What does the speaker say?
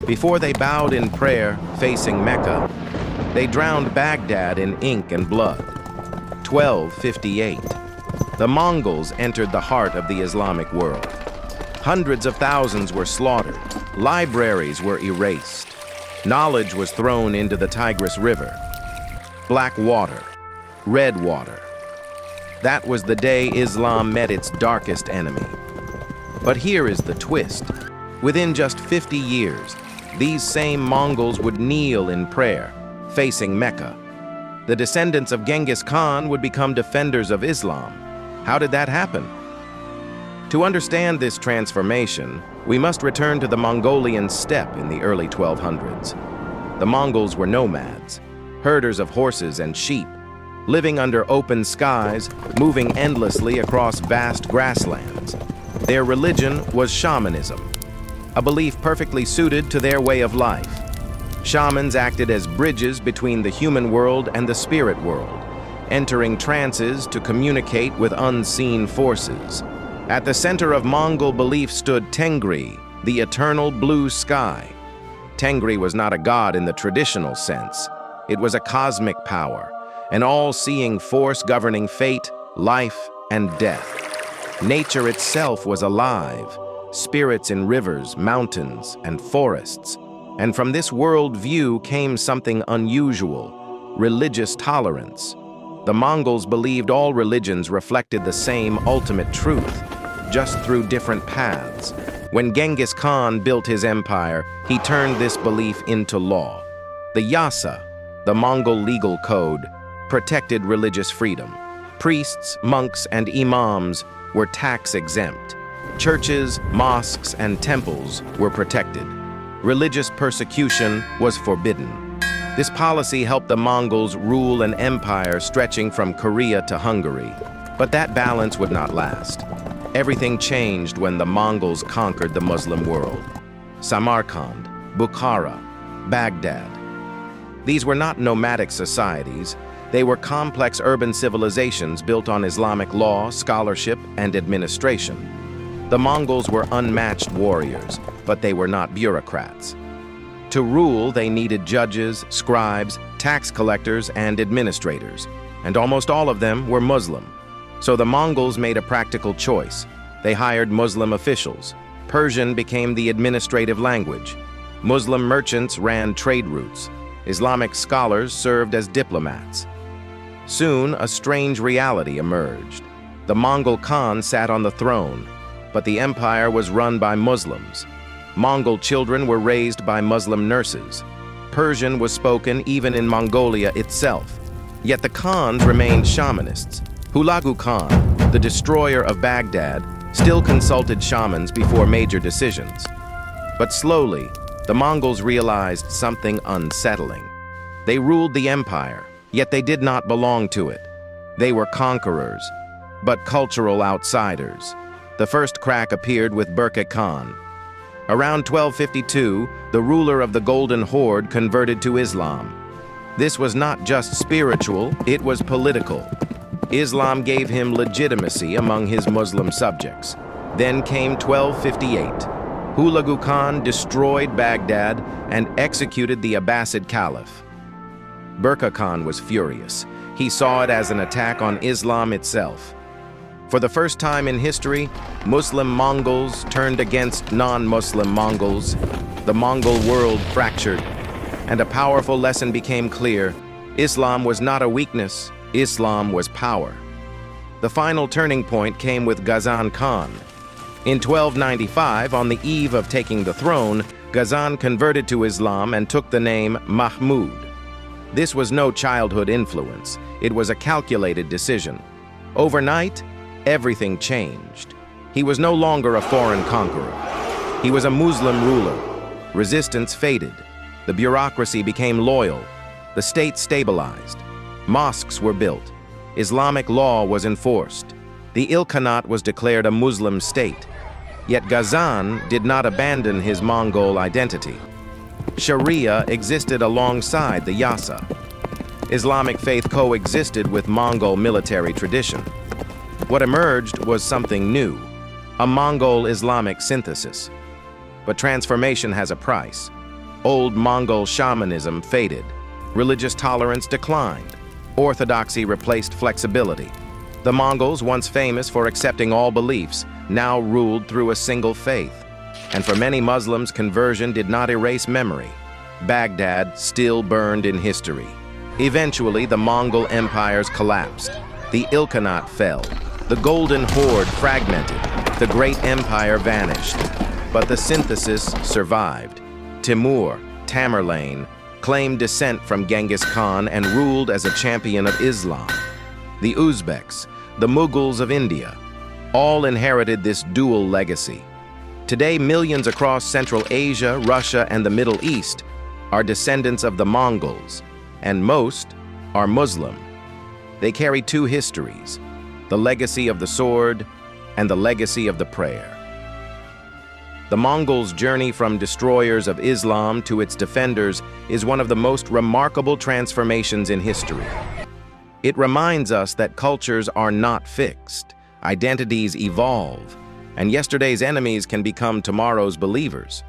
Before they bowed in prayer, facing Mecca, they drowned Baghdad in ink and blood. 1258. The Mongols entered the heart of the Islamic world. Hundreds of thousands were slaughtered. Libraries were erased. Knowledge was thrown into the Tigris River. Black water, red water. That was the day Islam met its darkest enemy. But here is the twist. Within just 50 years, these same Mongols would kneel in prayer, facing Mecca. The descendants of Genghis Khan would become defenders of Islam. How did that happen? To understand this transformation, we must return to the Mongolian steppe in the early 1200s. The Mongols were nomads, herders of horses and sheep, living under open skies, moving endlessly across vast grasslands. Their religion was shamanism, a belief perfectly suited to their way of life. Shamans acted as bridges between the human world and the spirit world, entering trances to communicate with unseen forces. At the center of Mongol belief stood Tengri, the eternal blue sky. Tengri was not a god in the traditional sense. It was a cosmic power, an all-seeing force governing fate, life, and death. Nature itself was alive, spirits in rivers, mountains, and forests. And from this world view came something unusual: religious tolerance. The Mongols believed all religions reflected the same ultimate truth, just through different paths. When Genghis Khan built his empire, he turned this belief into law. The Yasa, the Mongol legal code, protected religious freedom. Priests, monks, and imams were tax-exempt. Churches, mosques, and temples were protected. Religious persecution was forbidden. This policy helped the Mongols rule an empire stretching from Korea to Hungary. But that balance would not last. Everything changed when the Mongols conquered the Muslim world. Samarkand, Bukhara, Baghdad. These were not nomadic societies. They were complex urban civilizations built on Islamic law, scholarship, and administration. The Mongols were unmatched warriors, but they were not bureaucrats. To rule, they needed judges, scribes, tax collectors, and administrators, and almost all of them were Muslim. So the Mongols made a practical choice. They hired Muslim officials. Persian became the administrative language. Muslim merchants ran trade routes. Islamic scholars served as diplomats. Soon, a strange reality emerged. The Mongol Khan sat on the throne, but the empire was run by Muslims. Mongol children were raised by Muslim nurses. Persian was spoken even in Mongolia itself. Yet the Khans remained shamanists. Hulagu Khan, the destroyer of Baghdad, still consulted shamans before major decisions. But slowly, the Mongols realized something unsettling. They ruled the empire, yet they did not belong to it. They were conquerors, but cultural outsiders. The first crack appeared with Burqa Khan. Around 1252, the ruler of the Golden Horde converted to Islam. This was not just spiritual, it was political. Islam gave him legitimacy among his Muslim subjects. Then came 1258. Hulagu Khan destroyed Baghdad and executed the Abbasid Caliph. Burqa Khan was furious. He saw it as an attack on Islam itself. For the first time in history, Muslim Mongols turned against non-Muslim Mongols. The Mongol world fractured, and a powerful lesson became clear. Islam was not a weakness, Islam was power. The final turning point came with Ghazan Khan. In 1295, on the eve of taking the throne, Ghazan converted to Islam and took the name Mahmud. This was no childhood influence. It was a calculated decision. Overnight, everything changed. He was no longer a foreign conqueror. He was a Muslim ruler. Resistance faded. The bureaucracy became loyal. The state stabilized. Mosques were built. Islamic law was enforced. The Ilkhanate was declared a Muslim state. Yet Ghazan did not abandon his Mongol identity. Sharia existed alongside the Yasa. Islamic faith coexisted with Mongol military tradition. What emerged was something new, a Mongol Islamic synthesis. But transformation has a price. Old Mongol shamanism faded. Religious tolerance declined. Orthodoxy replaced flexibility. The Mongols, once famous for accepting all beliefs, now ruled through a single faith. And for many Muslims, conversion did not erase memory. Baghdad still burned in history. Eventually, the Mongol empires collapsed. The Ilkhanate fell. The Golden Horde fragmented. The great empire vanished. But the synthesis survived. Timur, Tamerlane, claimed descent from Genghis Khan and ruled as a champion of Islam. The Uzbeks, the Mughals of India, all inherited this dual legacy. Today, millions across Central Asia, Russia, and the Middle East are descendants of the Mongols, and most are Muslim. They carry two histories, the legacy of the sword and the legacy of the prayer. The Mongols' journey from destroyers of Islam to its defenders is one of the most remarkable transformations in history. It reminds us that cultures are not fixed, identities evolve, and yesterday's enemies can become tomorrow's believers.